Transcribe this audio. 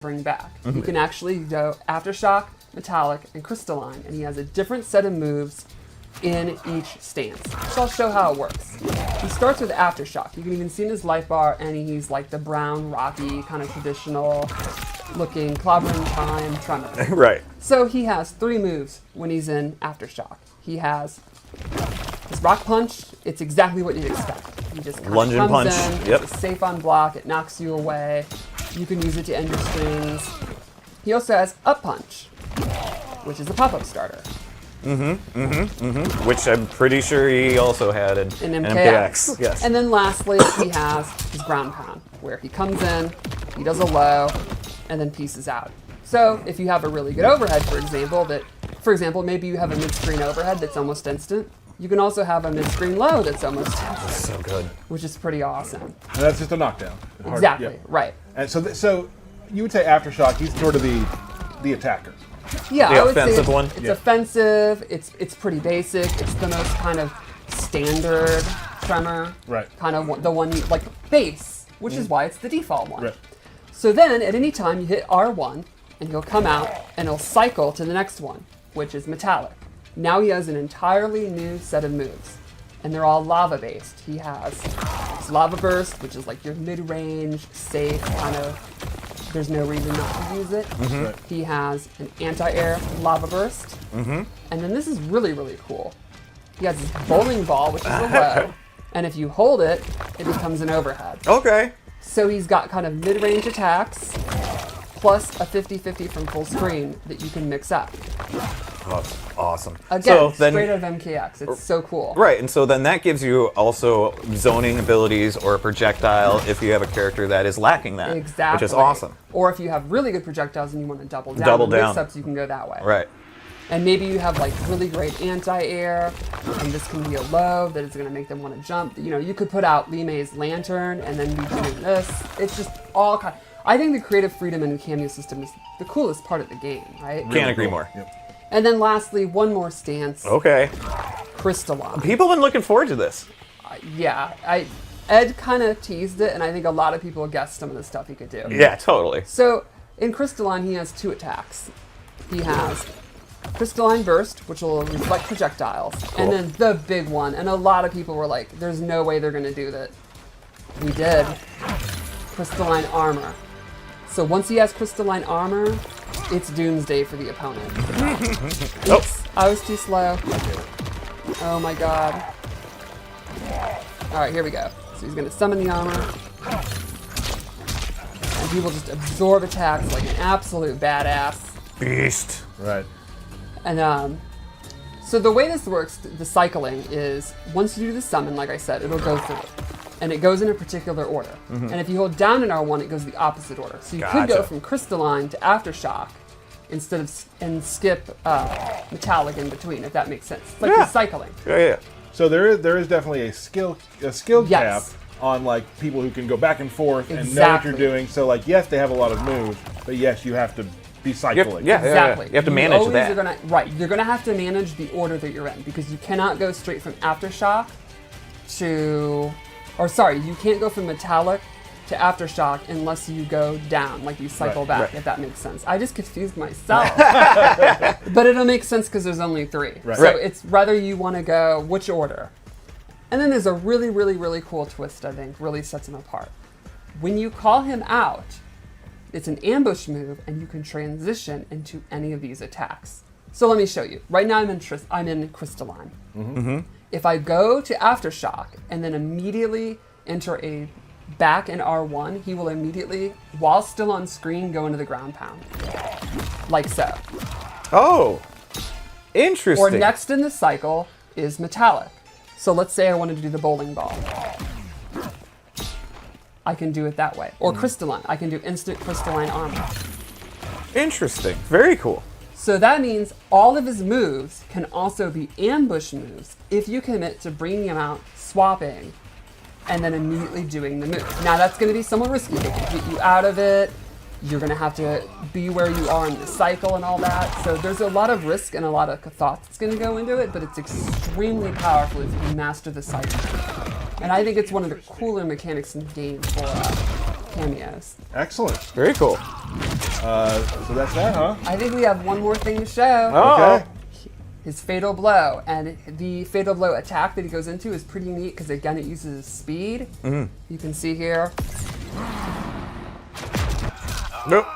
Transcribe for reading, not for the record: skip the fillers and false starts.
bring back. You can actually go Aftershock, Metallic, and Crystalline, and he has a different set of moves in each stance. So I'll show how it works. He starts with Aftershock. You can even see in his life bar, and he's like the brown, rocky, kind of traditional looking clobbering time tremor. Right. So he has 3 moves when he's in Aftershock. He has his Rock Punch. It's exactly what you'd expect. He just kind Lunge of and comes punch. in, Yep. it's safe on block, it knocks you away. You can use it to end your strings. He also has Up Punch, which is a pop-up starter. Which I'm pretty sure he also had in MKX. Yes. And then lastly, he has his Ground Pound, where he comes in, he does a low, and then pieces out. So if you have a really good overhead, for example, maybe you have a mid-screen overhead that's almost instant. You can also have a mid-screen low that's almost instant. So good. Which is pretty awesome. And that's just a knockdown. Exactly, right. And so you would say Aftershock, he's sort of the attacker. Yeah, The I would say offensive one? it's offensive, it's pretty basic, it's the most kind of standard tremor. Right. Kind of the one, like base, which is why it's the default one. Right. So then, at any time, you hit R1, and he'll come out, and he'll cycle to the next one, which is Metallic. Now he has an entirely new set of moves, and they're all lava-based. He has his Lava Burst, which is like your mid-range, safe, kind of, there's no reason not to use it. Right. He has an anti-air Lava Burst, and then this is really, really cool. He has his Bowling Ball, which is a low, and if you hold it, it becomes an overhead. Okay. So he's got kind of mid-range attacks, plus a 50-50 from full screen that you can mix up. Oh, awesome. Again, so then, straight out of MKX. It's so cool. Right, and so then that gives you also zoning abilities or a projectile if you have a character that is lacking that. Exactly. Which is awesome. Or if you have really good projectiles and you want to double down. Double down. Mix-ups, you can go that way. Right. And maybe you have like really great anti-air, and this can be a low that is going to make them want to jump. You know, you could put out Li Mei's Lantern and then be doing this. It's just all kind. I think the creative freedom in the cameo system is the coolest part of the game, right? Can't agree more. Yep. And then lastly, one more stance. Okay. Crystalline. People have been looking forward to this. Ed kind of teased it, and I think a lot of people guessed some of the stuff he could do. Yeah, totally. So in Crystalline, he has 2 attacks. He has Crystalline Burst, which will reflect projectiles, and then the big one. And a lot of people were like, "There's no way they're going to do that." We did. Crystalline Armor. So once he has Crystalline Armor, it's doomsday for the opponent. Oops, I was too slow. Oh my god. Alright, here we go. So he's gonna summon the armor. And he will just absorb attacks like an absolute badass. Beast. Right. And so the way this works, the cycling is, once you do the summon, like I said, it'll go through. And it goes in a particular order. And if you hold down in R1, it goes the opposite order. So you could go Gotcha. from Crystalline to Aftershock instead of and skip Metallic in between, if that makes sense. It's like Yeah. you're cycling. Yeah. So there is definitely a skill cap Yes. on like people who can go back and forth and know what Exactly. you're doing. So like yes, they have a lot of moves, but yes, you have to be cycling. Yeah. Exactly. You have to manage always that. You're gonna have to manage the order that you're in, because you cannot go straight from Aftershock to, you can't go from Metallic to Aftershock unless you go down, like you cycle back, right. if that makes sense. I just confused myself. But it'll make sense because there's only 3. Right. So Right. it's rather you want to go which order. And then there's a really, really, really cool twist, I think, really sets him apart. When you call him out, it's an ambush move, and you can transition into any of these attacks. So let me show you. Right now I'm in Crystalline. If I go to Aftershock and then immediately enter a back in R1, he will immediately, while still on screen, go into the ground pound. Like so. Oh. Interesting. Or next in the cycle is Metallic. So let's say I wanted to do the bowling ball. I can do it that way. Or Crystalline. I can do instant Crystalline Armor. Interesting. Very cool. So that means all of his moves can also be ambush moves if you commit to bringing him out, swapping, and then immediately doing the move. Now that's going to be somewhat risky. They can get you out of it. You're going to have to be where you are in the cycle and all that. So there's a lot of risk and a lot of thought that's going to go into it, but it's extremely powerful if you master the cycle. And I think it's one of the cooler mechanics in the game for cameos. Excellent. Very cool. So that's that, huh? I think we have one more thing to show. Okay. His fatal blow, and the fatal blow attack that he goes into is pretty neat because again it uses speed. You can see here. Nope.